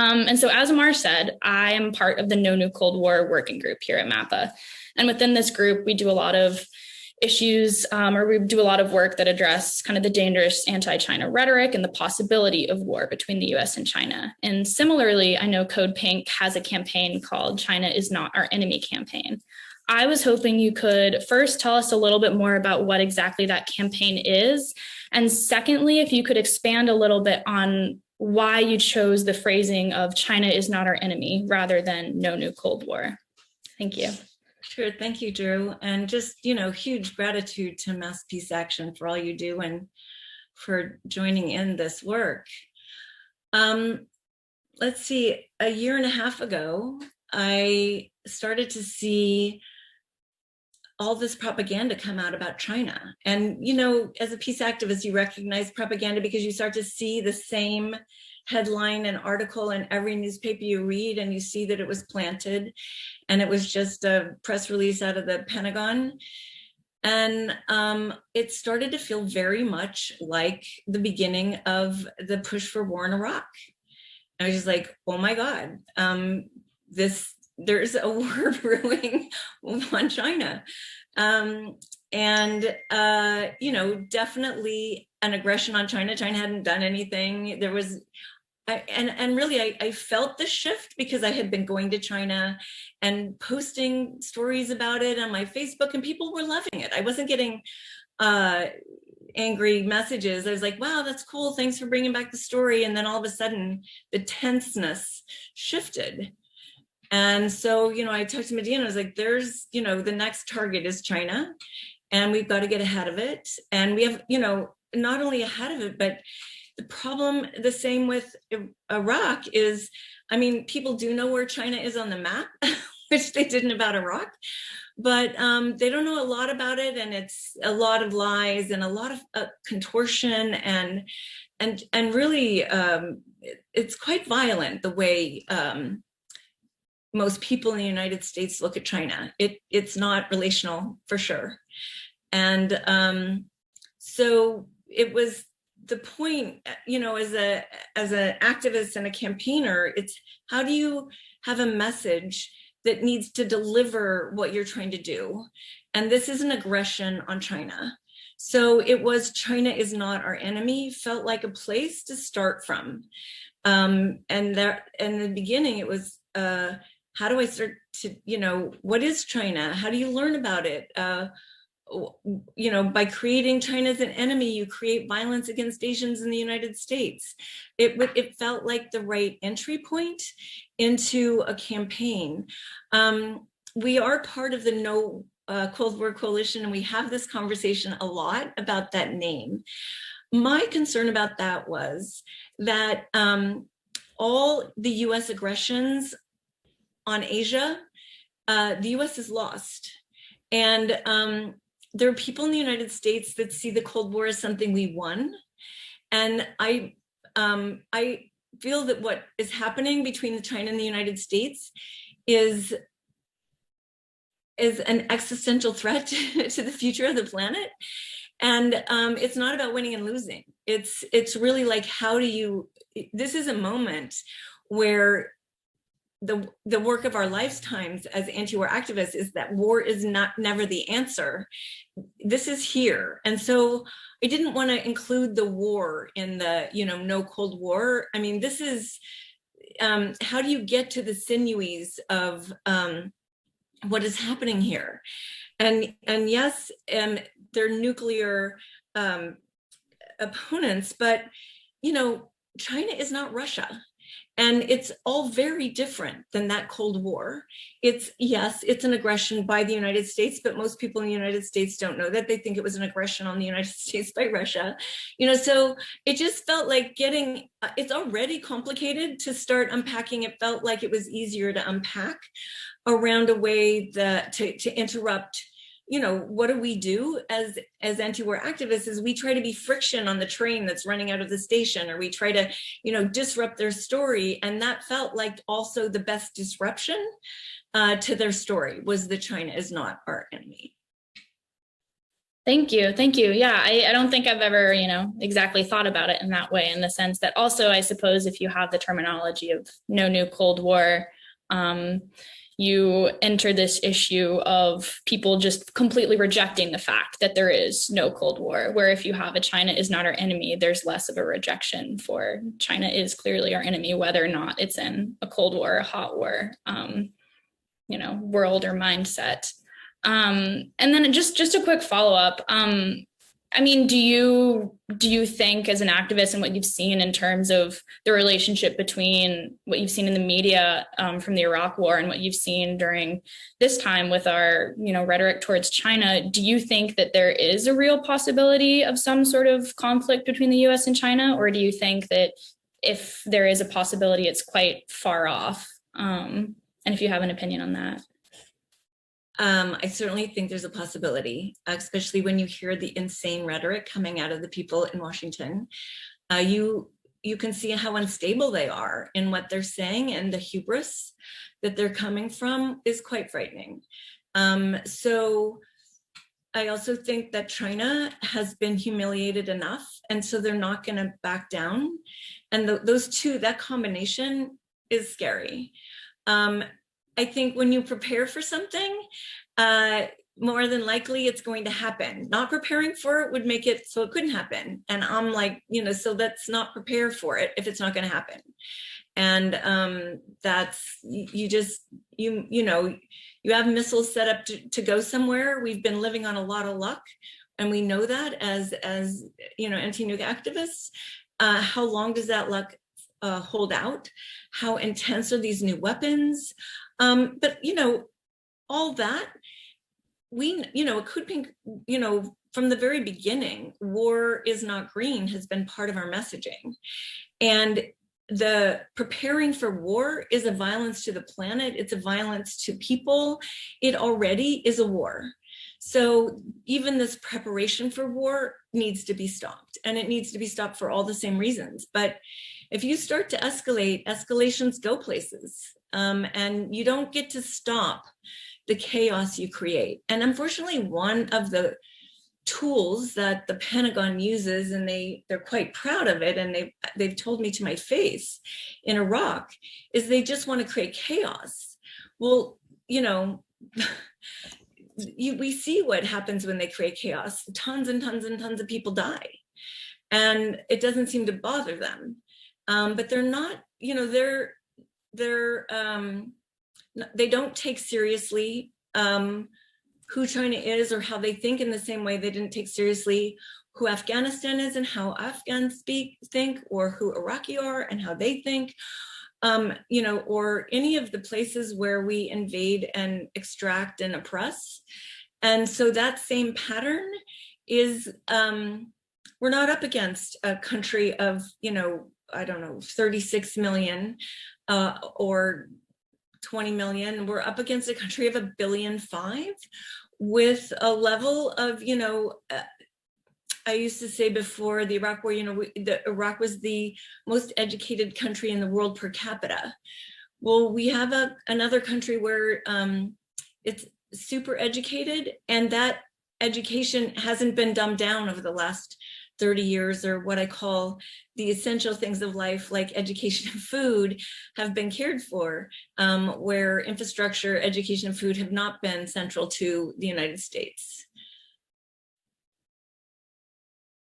And so, as Amar said, I am part of the No New Cold War working group here at MAPPA. And within this group, we do a lot of issues, or we do a lot of work that address kind of the dangerous anti-China rhetoric and the possibility of war between the US and China. And similarly, I know Code Pink has a campaign called China is Not Our Enemy campaign. I was hoping you could first tell us a little bit more about what exactly that campaign is. And secondly, if you could expand a little bit on why you chose the phrasing of China is not our enemy rather than no new Cold War. Thank you. Sure. Thank you, Drew. And just, huge gratitude to Mass Peace Action for all you do and for joining in this work. Let's see, a year and a half ago, I started to see all this propaganda come out about China. And, as a peace activist, you recognize propaganda because you start to see the same headline and article in every newspaper you read, and you see that it was planted, and it was just a press release out of the Pentagon. And it started to feel very much like the beginning of the push for war in Iraq. I was just like, oh my God, there's a war brewing on China. Definitely an aggression on China. China hadn't done anything. There was, I felt the shift because I had been going to China and posting stories about it on my Facebook, and people were loving it. I wasn't getting angry messages. I was like, wow, that's cool. Thanks for bringing back the story. And then all of a sudden the tenseness shifted. And so, I talked to Medina, I was like, there's, the next target is China, and we've got to get ahead of it. And we have, not only ahead of it, but the problem, the same with Iraq is, people do know where China is on the map, which they didn't about Iraq, but they don't know a lot about it. And it's a lot of lies and a lot of contortion and really, it's quite violent the way most people in the United States look at China. It's not relational for sure. And so it was the point, as an activist and a campaigner, it's how do you have a message that needs to deliver what you're trying to do? And this is an aggression on China. So it was China is not our enemy, felt like a place to start from. And there, in the beginning, it was, how do I start to, what is China? How do you learn about it? By creating China as an enemy, you create violence against Asians in the United States. It felt like the right entry point into a campaign. We are part of the No Cold War Coalition, and we have this conversation a lot about that name. My concern about that was that all the US aggressions on Asia, the US is lost. And there are people in the United States that see the Cold War as something we won. And I feel that what is happening between China and the United States is an existential threat to the future of the planet. And it's not about winning and losing. It's really like, this is a moment where the work of our lifetimes as anti-war activists is that war is never the answer. This is here. And so I didn't want to include the war in the, no Cold War. This is, how do you get to the sinews of what is happening here? And yes, they're nuclear opponents, but, China is not Russia. And it's all very different than that Cold War. It's an aggression by the United States, but most people in the United States don't know that. They think it was an aggression on the United States by Russia. So it just felt like it's already complicated to start unpacking. It felt like it was easier to unpack around a way to interrupt. What do we do as anti-war activists is we try to be friction on the train that's running out of the station, or we try to, disrupt their story. And that felt like also the best disruption to their story was that China is not our enemy. Thank you. Thank you. Yeah, I don't think I've ever, exactly thought about it in that way, in the sense that also, I suppose, if you have the terminology of no new Cold War, um, you enter this issue of people just completely rejecting the fact that there is no Cold War. Where if you have a China is not our enemy, there's less of a rejection for China is clearly our enemy, whether or not it's in a Cold War, a hot war, world or mindset. And then just a quick follow up. I mean, do you think, as an activist, and what you've seen in terms of the relationship between what you've seen in the media from the Iraq War and what you've seen during this time with our rhetoric towards China, do you think that there is a real possibility of some sort of conflict between the U.S. and China, or do you think that if there is a possibility, it's quite far off? And if you have an opinion on that. I certainly think there's a possibility, especially when you hear the insane rhetoric coming out of the people in Washington. You can see how unstable they are in what they're saying, and the hubris that they're coming from is quite frightening. So I also think that China has been humiliated enough, and so they're not going to back down. And those two, that combination is scary. I think when you prepare for something, more than likely it's going to happen. Not preparing for it would make it so it couldn't happen. And I'm like, so let's not prepare for it if it's not going to happen. And that's, you have missiles set up to go somewhere. We've been living on a lot of luck, and we know that as anti-nuke activists. How long does that luck hold out? How intense are these new weapons? But all that, CODEPINK, from the very beginning, war is not green has been part of our messaging. And the preparing for war is a violence to the planet. It's a violence to people. It already is a war. So even this preparation for war needs to be stopped, and it needs to be stopped for all the same reasons. But if you start to escalate, escalations go places, and you don't get to stop the chaos you create. And unfortunately, one of the tools that the Pentagon uses, and they're quite proud of it, and they've told me to my face in Iraq, is they just want to create chaos. Well, we see what happens when they create chaos. Tons and tons and tons of people die, and it doesn't seem to bother them. But they're not, they don't take seriously who China is or how they think, in the same way they didn't take seriously who Afghanistan is and how Afghans think, or who Iraqi are and how they think, or any of the places where we invade and extract and oppress. And so that same pattern is, we're not up against a country of, 36 million or 20 million. We're up against a country of 1.5 billion with a level of, I used to say before the Iraq War, Iraq was the most educated country in the world per capita. Well, we have another country where it's super educated, and that education hasn't been dumbed down over the last 30 years, or what I call the essential things of life, like education and food, have been cared for, where infrastructure, education, and food have not been central to the United States.